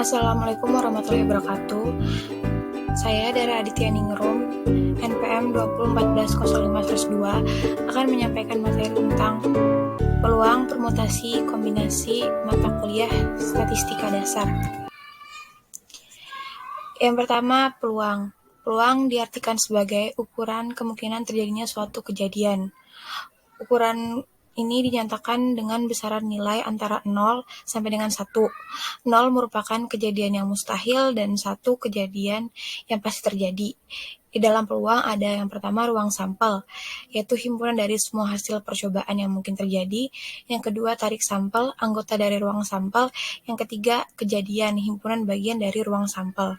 Assalamualaikum warahmatullahi wabarakatuh. Saya dari Aditya Ningrum, NPM 2014-05-2 akan menyampaikan materi tentang peluang permutasi kombinasi mata kuliah statistika dasar. Yang pertama, peluang. Peluang diartikan sebagai ukuran kemungkinan terjadinya suatu kejadian. Ukuran ini dinyatakan dengan besaran nilai antara 0 sampai dengan 1. 0 merupakan kejadian yang mustahil dan 1 kejadian yang pasti terjadi. Di dalam peluang ada yang pertama ruang sampel, yaitu himpunan dari semua hasil percobaan yang mungkin terjadi. Yang kedua tarik sampel, anggota dari ruang sampel. Yang ketiga kejadian, himpunan bagian dari ruang sampel.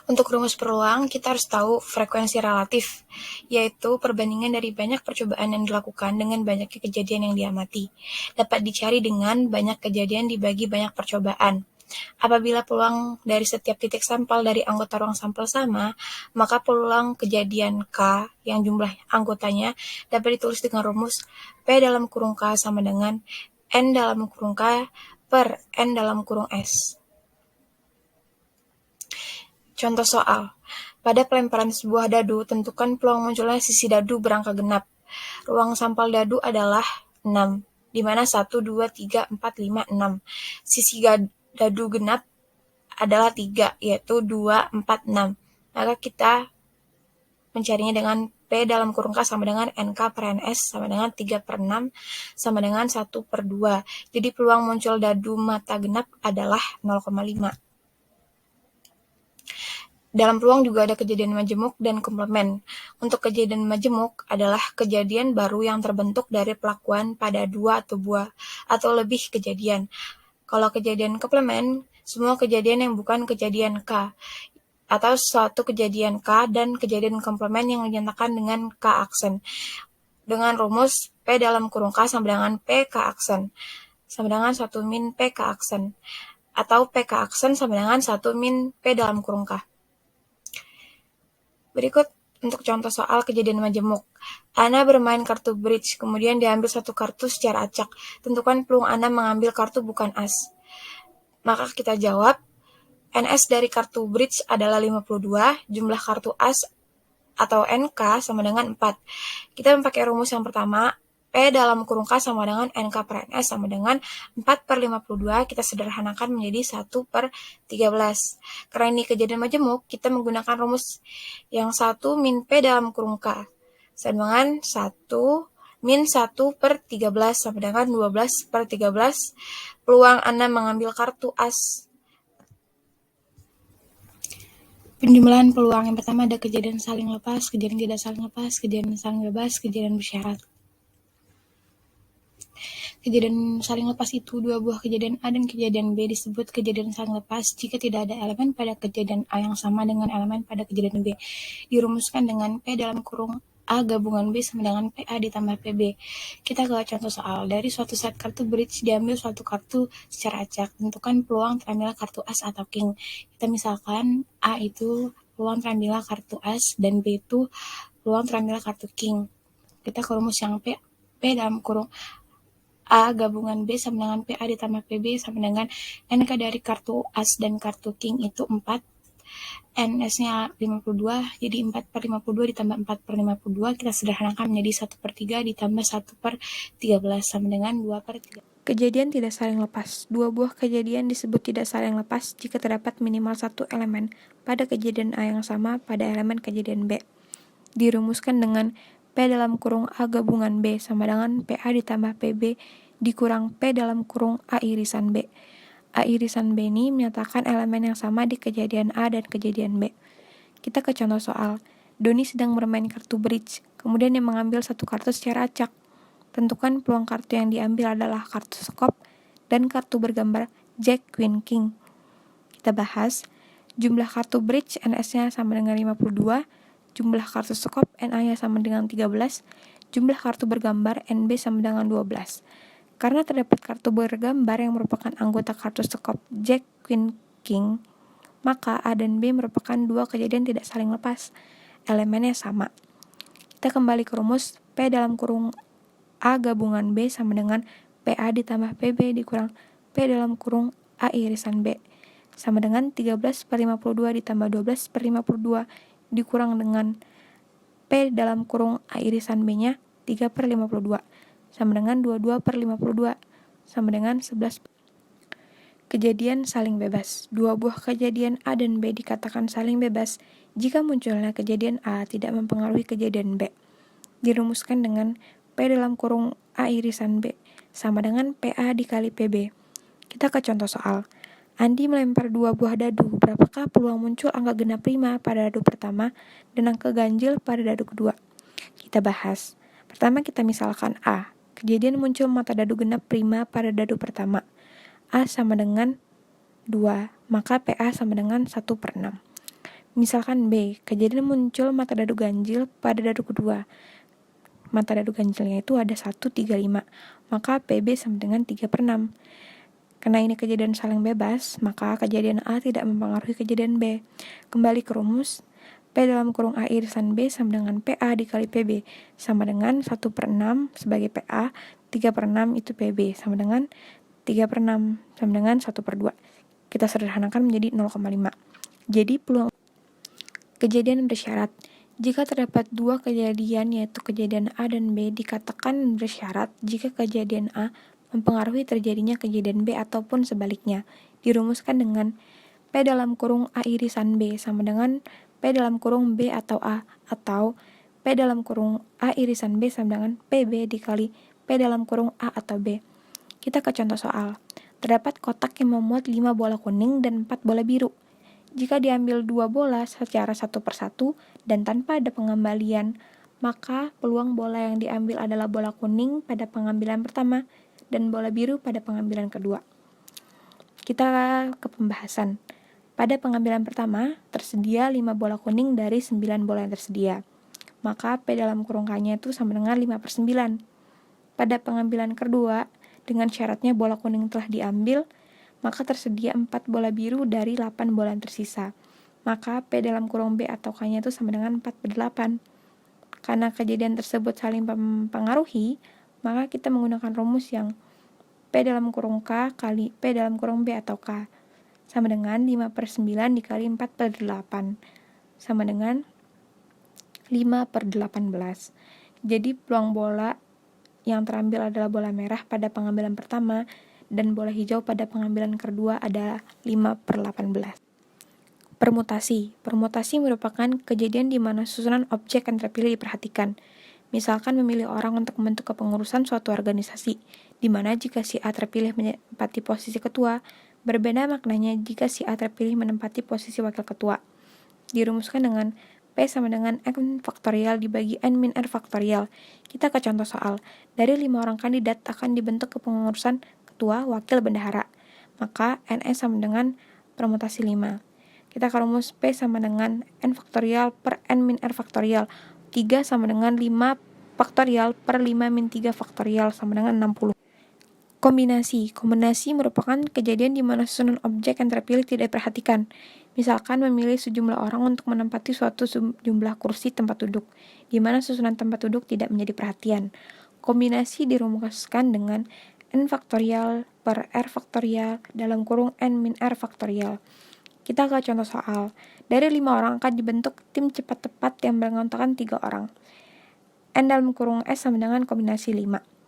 Untuk rumus peluang, kita harus tahu frekuensi relatif, yaitu perbandingan dari banyak percobaan yang dilakukan dengan banyaknya kejadian yang diamati. Dapat dicari dengan banyak kejadian dibagi banyak percobaan. Apabila peluang dari setiap titik sampel dari anggota ruang sampel sama, maka peluang kejadian K yang jumlah anggotanya dapat ditulis dengan rumus P dalam kurung K sama dengan N dalam kurung K per N dalam kurung S. Contoh soal. Pada pelemparan sebuah dadu, tentukan peluang munculnya sisi dadu berangka genap. Ruang sampel dadu adalah 6, di mana 1, 2, 3, 4, 5, 6. Sisi dadu genap adalah 3, yaitu 2, 4, 6. Maka kita mencarinya dengan P dalam kurung K sama dengan NK per NS sama dengan 3 per 6 sama dengan 1 per 2. Jadi peluang muncul dadu mata genap adalah 0,5. Dalam peluang juga ada kejadian majemuk dan komplement. Untuk kejadian majemuk adalah kejadian baru yang terbentuk dari pelakuan pada 2 atau lebih kejadian. Kalau kejadian komplement, semua kejadian yang bukan kejadian K, atau suatu kejadian K dan kejadian komplement yang dinyatakan dengan K aksen. Dengan rumus P dalam kurung K sama dengan P K aksen, sama dengan 1 min P K aksen, atau P K aksen sama dengan 1 min P dalam kurung K. Berikut untuk contoh soal kejadian majemuk. Ana bermain kartu bridge, kemudian diambil satu kartu secara acak. Tentukan peluang Ana mengambil kartu bukan as. Maka kita jawab, NS dari kartu bridge adalah 52, jumlah kartu as atau NK sama dengan 4. Kita memakai rumus yang pertama, P dalam kurung K sama dengan NK per NS sama dengan 4 per 52, kita sederhanakan menjadi 1 per 13. Karena ini kejadian majemuk, kita menggunakan rumus yang 1 min P dalam kurung K sama dengan 1 min 1 per 13 sama dengan 12 per 13. Peluang Anda mengambil kartu as. Penjumlahan peluang yang pertama ada kejadian saling lepas, kejadian tidak saling lepas, kejadian saling bebas, kejadian bersyarat. Kejadian saling lepas itu dua buah kejadian A dan kejadian B disebut kejadian saling lepas jika tidak ada elemen pada kejadian A yang sama dengan elemen pada kejadian B. Dirumuskan dengan P dalam kurung A gabungan B sama dengan PA ditambah PB. Kita ke contoh soal. Dari suatu set kartu bridge diambil suatu kartu secara acak. Tentukan peluang terambil kartu as atau king. Kita misalkan A itu peluang terambil kartu as dan B itu peluang terambil kartu king. Kita ke rumus yang P dalam kurung A gabungan B sama dengan PA ditambah PB sama dengan NK dari kartu as dan kartu king itu 4. NS-nya 52, jadi 4 per 52 ditambah 4 per 52, kita sederhanakan menjadi 1 per 3 ditambah 1 per 13 sama dengan 2 per 3. Kejadian tidak saling lepas. Dua buah kejadian disebut tidak saling lepas jika terdapat minimal satu elemen pada kejadian A yang sama pada elemen kejadian B. Dirumuskan dengan P dalam kurung A gabungan B sama dengan PA ditambah PB dikurang P dalam kurung A irisan B. A irisan B ini menyatakan elemen yang sama di kejadian A dan kejadian B. Kita ke contoh soal. Doni sedang bermain kartu bridge, kemudian dia mengambil satu kartu secara acak. Tentukan peluang kartu yang diambil adalah kartu skop dan kartu bergambar Jack, Queen, King. Kita bahas, jumlah kartu bridge NS-nya sama dengan 52, jumlah kartu skop NA-nya sama dengan 13, jumlah kartu bergambar NB sama dengan 12. Karena terdapat kartu bergambar yang merupakan anggota kartu skop Jack, Queen, King, maka A dan B merupakan dua kejadian tidak saling lepas. Elemennya sama. Kita kembali ke rumus P dalam kurung A gabungan B sama dengan PA ditambah PB dikurang P dalam kurung A irisan B sama dengan 13 per 52 ditambah 12 per 52 dikurang dengan P dalam kurung A irisan B-nya 3 per 52 sama dengan 22 per 52 sama dengan 11. Kejadian saling bebas. Dua buah kejadian A dan B dikatakan saling bebas jika munculnya kejadian A tidak mempengaruhi kejadian B. Dirumuskan dengan P dalam kurung A irisan B sama dengan PA dikali PB. Kita ke contoh soal. Andi melempar dua buah dadu. Berapakah peluang muncul angka genap prima pada dadu pertama dan angka ganjil pada dadu kedua? Kita bahas. Pertama kita misalkan A. Kejadian muncul mata dadu genap prima pada dadu pertama. A sama dengan 2, maka PA sama dengan 1 per 6. Misalkan B. Kejadian muncul mata dadu ganjil pada dadu kedua. Mata dadu ganjilnya itu ada 1, 3, 5. Maka PB sama dengan 3 per 6. Karena ini kejadian saling bebas, maka kejadian A tidak mempengaruhi kejadian B. Kembali ke rumus, P dalam kurung A irisan B sama dengan PA dikali PB sama dengan 1 per 6 sebagai PA, 3 per 6 itu PB sama dengan 3 per 6 sama dengan 1 per 2. Kita sederhanakan menjadi 0,5. Jadi peluang kejadian bersyarat. Jika terdapat dua kejadian yaitu kejadian A dan B dikatakan bersyarat jika kejadian A mempengaruhi terjadinya kejadian B ataupun sebaliknya. Dirumuskan dengan P dalam kurung A irisan B sama dengan P dalam kurung B atau A, atau P dalam kurung A irisan B sama dengan PB dikali P dalam kurung A atau B. Kita ke contoh soal. Terdapat kotak yang memuat 5 bola kuning dan 4 bola biru. Jika diambil 2 bola secara 1 per 1 dan tanpa ada pengembalian, maka peluang bola yang diambil adalah bola kuning pada pengambilan pertama dan bola biru pada pengambilan kedua. Kita ke pembahasan. Pada pengambilan pertama, tersedia 5 bola kuning dari 9 bola yang tersedia. Maka P dalam kurung K-nya itu sama dengan 5 per 9. Pada pengambilan kedua, dengan syaratnya bola kuning telah diambil, maka tersedia 4 bola biru dari 8 bola yang tersisa. Maka P dalam kurung B atau K-nya itu sama dengan 4 per 8. Karena kejadian tersebut saling mempengaruhi, maka kita menggunakan rumus yang P dalam kurung K kali P dalam kurung B atau K sama dengan 5 per 9 dikali 4 per 8 sama dengan 5 per 18. Jadi peluang bola yang terambil adalah bola merah pada pengambilan pertama dan bola hijau pada pengambilan kedua adalah 5 per 18. Permutasi. Permutasi merupakan kejadian di mana susunan objek yang terpilih diperhatikan. Misalkan memilih orang untuk membentuk kepengurusan suatu organisasi, di mana jika si A terpilih menempati posisi ketua, berbeda maknanya jika si A terpilih menempati posisi wakil ketua. Dirumuskan dengan P sama dengan N faktorial dibagi N min R faktorial. Kita ke contoh soal. Dari 5 orang kandidat akan dibentuk kepengurusan ketua, wakil, bendahara. Maka NS sama dengan permutasi 5. Kita ke rumus P sama dengan N faktorial per N min R faktorial. 3 sama dengan 5 faktorial per 5 min 3 faktorial sama dengan 60. Kombinasi. Kombinasi merupakan kejadian di mana susunan objek yang terpilih tidak diperhatikan. Misalkan memilih sejumlah orang untuk menempati suatu jumlah kursi tempat duduk, di mana susunan tempat duduk tidak menjadi perhatian. Kombinasi dirumuskan dengan N faktorial per R faktorial dalam kurung N min R faktorial. Kita ke contoh soal. Dari 5 orang akan dibentuk tim cepat tepat yang beranggotakan 3 orang. N dalam kurung S sama dengan kombinasi 5.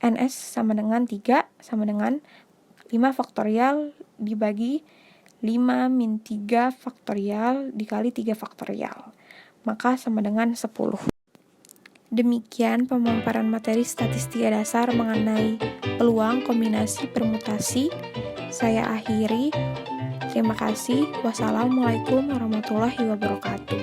NS sama dengan 3 sama dengan 5 faktorial dibagi 5 min 3 faktorial dikali 3 faktorial. Maka sama dengan 10. Demikian pemaparan materi statistika dasar mengenai peluang kombinasi permutasi. Saya akhiri. Terima kasih. Wassalamualaikum warahmatullahi wabarakatuh.